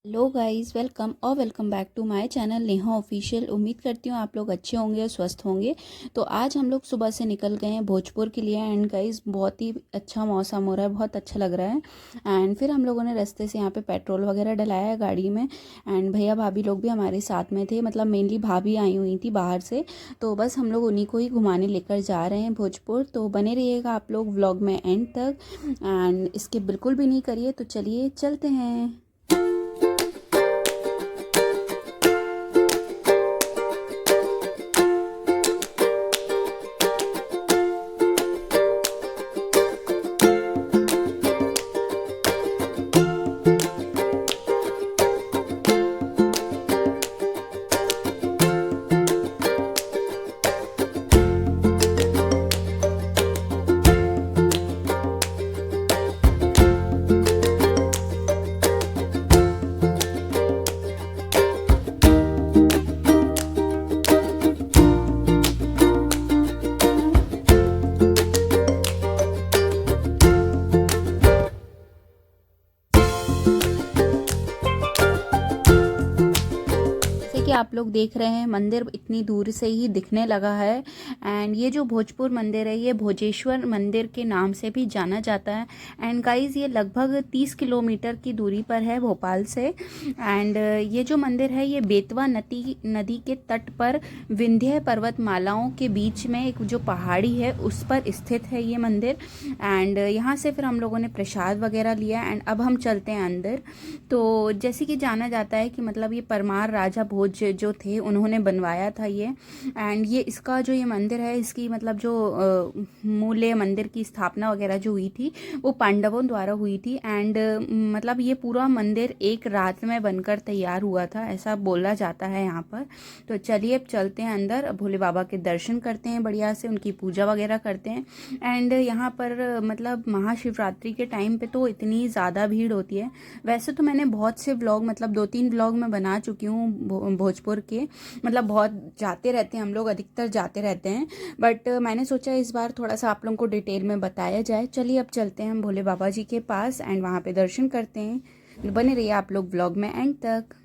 Hello guys, welcome back to my channel Neha official. उम्मीद करती हूँ आप लोग अच्छे होंगे और स्वस्थ होंगे। तो आज हम लोग सुबह से निकल गए हैं भोजपुर के लिए। एंड गाइस बहुत ही अच्छा मौसम हो रहा है, बहुत अच्छा लग रहा है। एंड फिर हम लोगों ने रास्ते से यहाँ पे पेट्रोल वगैरह डलाया है गाड़ी में। एंड भैया भाभी लोग भी हमारे साथ में थे, मतलब मेनली भाभी आई हुई थी बाहर से। तो बस हम लोग उन्हीं को ही घुमाने लेकर जा रहे हैं भोजपुर। तो बने रहिएगा आप लोग व्लॉग में एंड तक, एंड इसके बिल्कुल भी नहीं करिए। तो चलिए चलते हैं। कि आप लोग देख रहे हैं मंदिर इतनी दूर से ही दिखने लगा है। एंड ये जो भोजपुर मंदिर है ये भोजेश्वर मंदिर के नाम से भी जाना जाता है। एंड गाइस ये लगभग 30 किलोमीटर की दूरी पर है भोपाल से। एंड ये जो मंदिर है ये बेतवा नदी के तट पर विंध्य पर्वतमालाओं के बीच में एक जो पहाड़ी है उस पर स्थित है ये मंदिर। एंड यहाँ से फिर हम लोगों ने प्रसाद वगैरह लिया। एंड अब हम चलते हैं अंदर। तो जैसे कि जाना जाता है कि मतलब ये परमार राजा भोज जो थे उन्होंने बनवाया था ये। एंड ये इसका जो ये मंदिर है इसकी मतलब जो मूल मंदिर की स्थापना वगैरह जो हुई थी वो पांडवों द्वारा हुई थी। एंड मतलब ये पूरा मंदिर एक रात में बनकर तैयार हुआ था, ऐसा बोला जाता है यहाँ पर। तो चलिए अब चलते हैं अंदर, भोले बाबा के दर्शन करते हैं, बढ़िया से उनकी पूजा वगैरह करते हैं। एंड यहाँ पर मतलब महाशिवरात्रि के टाइम पे तो इतनी ज़्यादा भीड़ होती है। वैसे तो मैंने बहुत से व्लॉग मतलब 2-3 व्लॉग मैं बना चुकी हूँ भोजपुर के, मतलब बहुत जाते रहते हैं हम लोग, अधिकतर जाते रहते हैं। बट मैंने सोचा इस बार थोड़ा सा आप लोगों को डिटेल में बताया जाए। चलिए अब चलते हैं हम भोले बाबा जी के पास एंड वहाँ पे दर्शन करते हैं। बने रहिए आप लोग व्लॉग में एंड तक।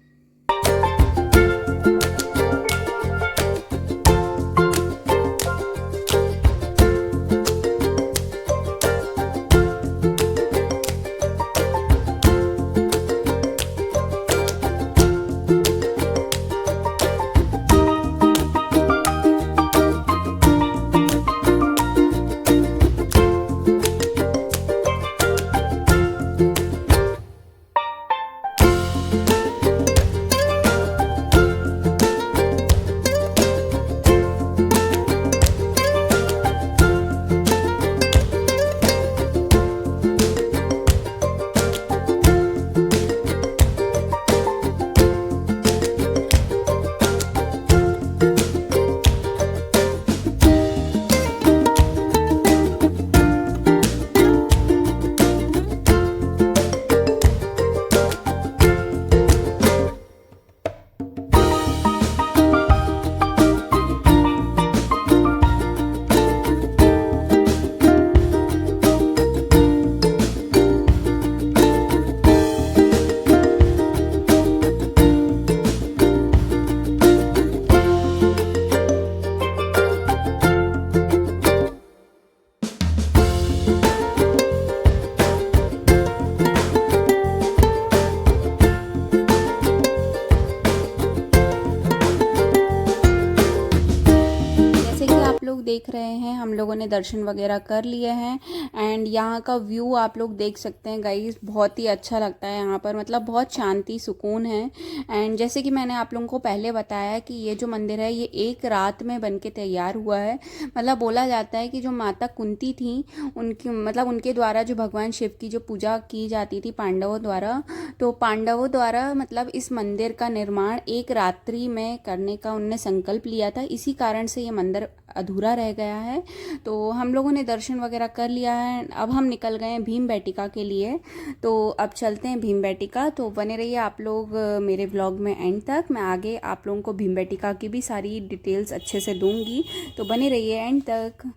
लोग देख रहे हैं हम लोगों ने दर्शन वगैरह कर लिए हैं। एंड यहाँ का व्यू आप लोग देख सकते हैं गाइस, बहुत ही अच्छा लगता है यहाँ पर, मतलब बहुत शांति सुकून है। एंड जैसे कि मैंने आप लोगों को पहले बताया कि ये जो मंदिर है ये एक रात में बन के तैयार हुआ है। मतलब बोला जाता है कि जो माता कुंती थी उनकी मतलब उनके द्वारा जो भगवान शिव की जो पूजा की जाती थी पांडवों द्वारा, तो पांडवों द्वारा मतलब इस मंदिर का निर्माण एक रात्रि में करने का उनने संकल्प लिया था। इसी कारण से ये मंदिर अधूरा रह गया है। तो हम लोगों ने दर्शन वगैरह कर लिया है। अब हम निकल गए हैं भीम बैटिका के लिए। तो अब चलते हैं भीम बैटिका। तो बने रहिए आप लोग मेरे व्लॉग में एंड तक। मैं आगे आप लोगों को भीम बैटिका की भी सारी डिटेल्स अच्छे से दूंगी, तो बने रहिए एंड तक।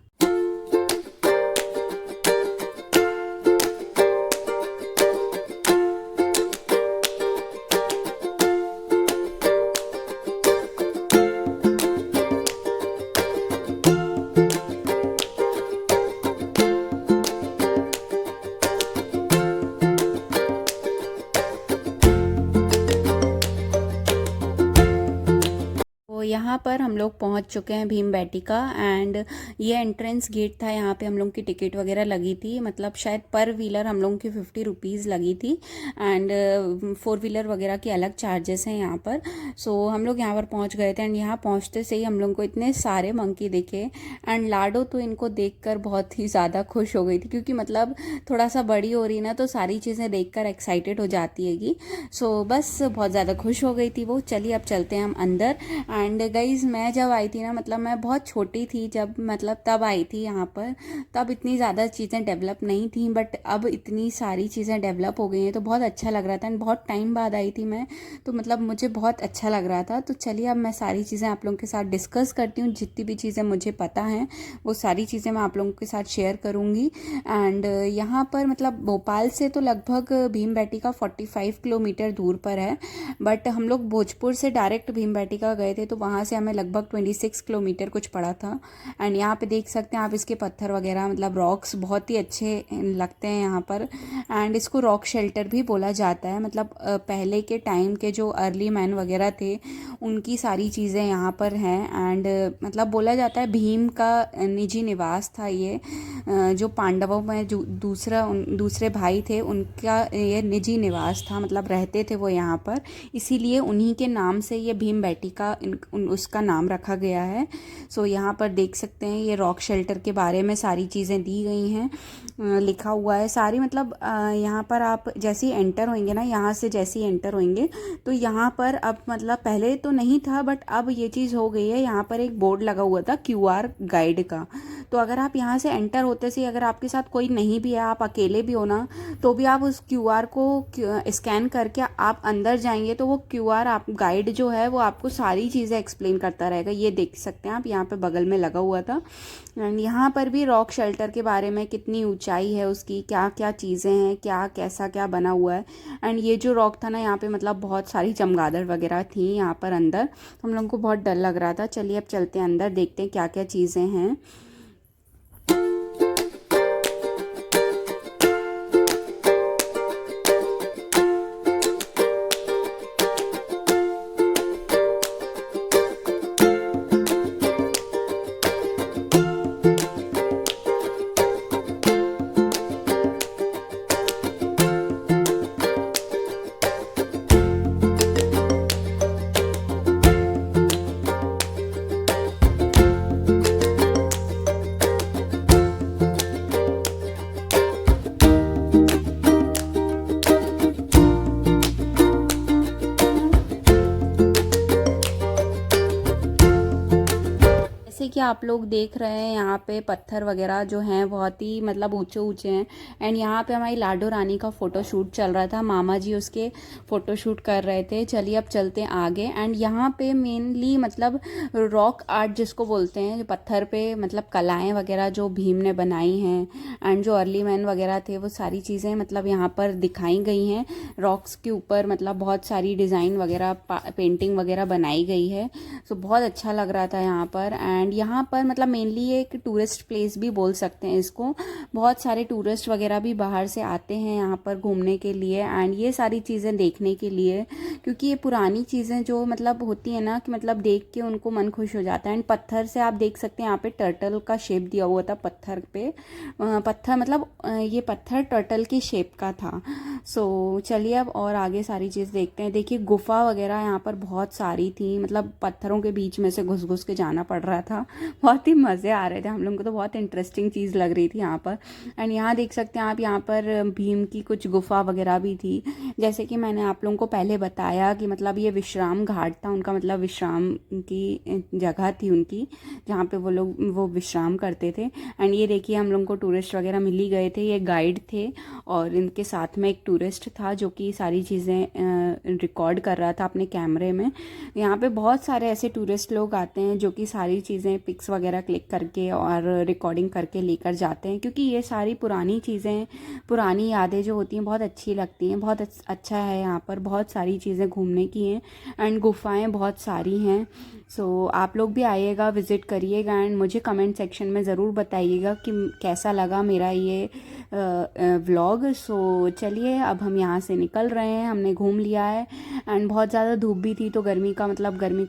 यहाँ पर हम लोग पहुँच चुके हैं भीम बैटिका एंड ये एंट्रेंस गेट था। यहाँ पे हम लोग की टिकट वगैरह लगी थी, मतलब शायद पर व्हीलर हम लोगों की 50 रुपीज़ लगी थी एंड 4 व्हीलर वगैरह के अलग चार्जेस हैं यहाँ पर। सो हम लोग यहाँ पर पहुँच गए थे एंड यहाँ पहुँचते से ही हम लोग को इतने सारे मंकी दिखे एंड लाडो तो इनको देखकर बहुत ही ज़्यादा खुश हो गई थी, क्योंकि मतलब थोड़ा सा बड़ी हो रही ना तो सारी चीज़ें देखकर एक्साइटेड हो जाती हैगी। सो बस बहुत ज़्यादा खुश हो गई थी वो। चलिए अब चलते हैं हम अंदर। एंड गाइज मैं जब आई थी ना, मतलब मैं बहुत छोटी थी जब, मतलब तब आई थी यहाँ पर, तब इतनी ज़्यादा चीज़ें डेवलप नहीं थी, बट अब इतनी सारी चीज़ें डेवलप हो गई हैं तो बहुत अच्छा लग रहा था एंड बहुत टाइम बाद आई थी मैं, तो मतलब मुझे बहुत अच्छा लग रहा था। तो चलिए अब मैं सारी चीज़ें आप लोगों के साथ डिस्कस करती हूँ, जितनी भी चीज़ें मुझे पता हैं वो सारी चीज़ें मैं आप लोगों के साथ शेयर करूँगी। एंड यहाँ पर मतलब भोपाल से तो लगभग भीमबेटका 45 किलोमीटर दूर पर है, बट हम लोग भोजपुर से डायरेक्ट भीमबेटका गए थे तो वहाँ से हमें लगभग 26 किलोमीटर कुछ पड़ा था। एंड यहाँ पे देख सकते हैं आप इसके पत्थर वगैरह, मतलब रॉक्स बहुत ही अच्छे लगते हैं यहाँ पर। एंड इसको रॉक शेल्टर भी बोला जाता है, मतलब पहले के टाइम के जो अर्ली मैन वगैरह थे उनकी सारी चीज़ें यहाँ पर हैं। एंड मतलब बोला जाता है भीम का निजी निवास था ये, जो पांडवों में जो दूसरे भाई थे उनका ये निजी निवास था, मतलब रहते थे वो यहाँ पर, इसीलिए उन्हीं के नाम से ये भीमबेटका उसका नाम रखा गया है। सो यहाँ पर देख सकते हैं ये रॉक शेल्टर के बारे में सारी चीज़ें दी गई हैं, लिखा हुआ है सारी। मतलब यहाँ पर आप जैसे ही एंटर होंगे ना, यहाँ से जैसे ही एंटर होंगे तो यहाँ पर अब, मतलब पहले तो नहीं था बट अब ये चीज़ हो गई है, यहाँ पर एक बोर्ड लगा हुआ था QR गाइड का। तो अगर आप यहाँ से एंटर होते से, अगर आपके साथ कोई नहीं भी है, आप अकेले भी हो ना, तो भी आप उस QR को स्कैन करके आप अंदर जाएंगे तो वो QR आप गाइड जो है वो आपको सारी चीज़ें एक्सप्लेन करता रहेगा। ये देख सकते हैं आप, यहाँ पे बगल में लगा हुआ था। एंड यहाँ पर भी रॉक शेल्टर के बारे में, कितनी ऊंचाई है उसकी, क्या क्या चीज़ें हैं, क्या कैसा क्या बना हुआ है। एंड ये जो रॉक था ना यहाँ पे, मतलब बहुत सारी चमगादड़ वगैरह थी यहाँ पर अंदर, हम लोगों को बहुत डर लग रहा था। चलिए अब चलते हैं अंदर, देखते हैं क्या क्या चीज़ें हैं। जैसे कि आप लोग देख रहे हैं यहाँ पे पत्थर वगैरह जो हैं बहुत ही मतलब ऊंचे ऊंचे हैं। एंड यहाँ पे हमारी लाडो रानी का फ़ोटो शूट चल रहा था, मामा जी उसके फ़ोटो शूट कर रहे थे। चलिए अब चलते हैं आगे। एंड यहाँ पे मेनली मतलब रॉक आर्ट जिसको बोलते हैं, जो पत्थर पे मतलब कलाएँ वगैरह जो भीम ने बनाई हैं एंड जो अर्ली मैन वगैरह थे वो सारी चीज़ें मतलब यहाँ पर दिखाई गई हैं रॉक्स के ऊपर। मतलब बहुत सारी डिज़ाइन वगैरह पेंटिंग वगैरह बनाई गई है। सो बहुत अच्छा लग रहा था यहाँ पर। एंड यहाँ पर मतलब मेनली एक टूरिस्ट प्लेस भी बोल सकते हैं इसको, बहुत सारे टूरिस्ट वगैरह भी बाहर से आते हैं यहाँ पर घूमने के लिए एंड ये सारी चीज़ें देखने के लिए, क्योंकि ये पुरानी चीज़ें जो मतलब होती है ना कि मतलब देख के उनको मन खुश हो जाता है। एंड पत्थर से आप देख सकते हैं यहाँ पे टर्टल का शेप दिया हुआ था पत्थर पे, पत्थर मतलब ये पत्थर टर्टल की शेप का था। सो चलिए अब और आगे सारी चीज़ देखते हैं। देखिए गुफा वगैरह यहाँ पर बहुत सारी थी, मतलब पत्थरों के बीच में से घुस घुस के जाना पड़ रहा था। बहुत ही मज़े आ रहे थे हम लोगों को, तो बहुत इंटरेस्टिंग चीज़ लग रही थी यहाँ पर। एंड यहाँ देख सकते हैं आप, यहाँ पर भीम की कुछ गुफा वगैरह भी थी। जैसे कि मैंने आप लोगों को पहले बताया कि मतलब ये विश्राम घाट था उनका, मतलब विश्राम की जगह थी उनकी जहाँ पे वो लोग वो विश्राम करते थे। एंड ये देखिए हम लोगों को टूरिस्ट वगैरह मिल ही गए थे, ये गाइड थे और इनके साथ में एक टूरिस्ट था जो कि सारी चीज़ें रिकॉर्ड कर रहा था अपने कैमरे में। यहाँ पे बहुत सारे ऐसे टूरिस्ट लोग आते हैं जो कि सारी चीज़ें पिक्स वगैरह क्लिक करके और रिकॉर्डिंग करके लेकर जाते हैं, क्योंकि ये सारी पुरानी यादें जो होती हैं बहुत अच्छी लगती हैं। बहुत अच्छा है यहाँ पर, बहुत सारी चीज़ें चीज़ें घूमने की हैं एंड गुफाएं बहुत सारी हैं। सो आप लोग भी आइएगा, विज़िट करिएगा एंड मुझे कमेंट सेक्शन में ज़रूर बताइएगा कि कैसा लगा मेरा ये व्लॉग। सो चलिए अब हम यहाँ से निकल रहे हैं, हमने घूम लिया है एंड बहुत ज़्यादा धूप भी थी तो गर्मी का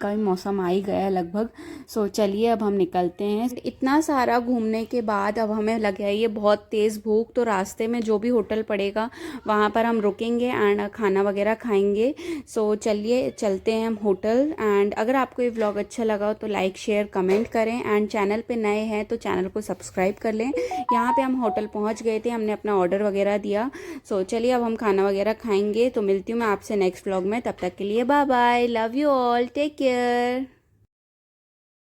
भी मौसम आ ही गया है लगभग। सो चलिए अब हम निकलते हैं। इतना सारा घूमने के बाद अब हमें लग गया ये बहुत तेज़ भूख, तो रास्ते में जो भी होटल पड़ेगा वहाँ पर हम रुकेंगे एंड खाना वगैरह खाएंगे। सो चलिए चलते हैं हम होटल। एंड अगर आपको ये व्लॉग अच्छा लगा हो तो लाइक शेयर कमेंट करें एंड चैनल पे नए हैं तो चैनल को सब्सक्राइब कर लें। यहाँ पे हम होटल पहुँच गए थे, हमने अपना ऑर्डर वगैरह दिया। सो चलिए अब हम खाना वगैरह खाएंगे। तो मिलती हूँ मैं आपसे नेक्स्ट व्लॉग में, तब तक के लिए bye bye, love you all, take care.